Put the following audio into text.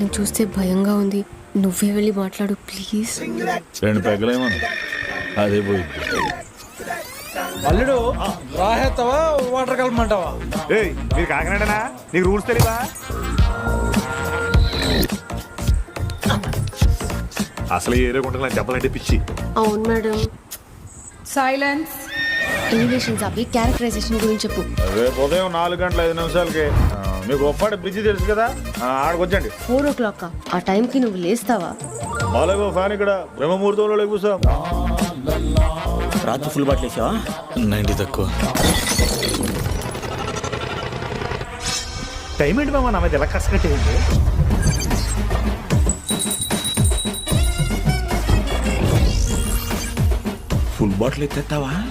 వాళ్ళని చూస్తే భయంగా ఉంది. నువ్వే వెళ్ళి మాట్లాడు ప్లీజ్. 2 పెగ్గలేమో అదే పోయింది. అల్లుడు రాహేస్తావా వాటర్ కలపమంటావా? ఏయ్ మీరు కాకినాడనా? నీకు రూల్స్ తెలియవా? అసలు ఈ ఏరియా గుంటకు చెప్పాలంటే పిచ్చి. అవును మేడం. సైలెన్స్. ఎలివేషన్స్ ఆపి క్యారెక్టరైజేషన్ గురించి చెప్పు. రేపు ఉదయం 4:05 మీకు ఒప్పాడు బ్రిడ్జి తెలుసు కదా, ఆడకొచ్చండి. 4 o'clock ఆ టైంకి నువ్వు లేస్తావా? మాలేగో ఫ్యాన్ ఇక్కడ బ్రహ్మముహూర్తంలో కూర్చోం. రాత్రి ఫుల్ బాటిల్ వేసావా? 90 తక్కువ. టైం ఏంటి మామ, నా మీద ఎలా కసకట్టేయండి? Full bottle ఎత్తేస్తావా?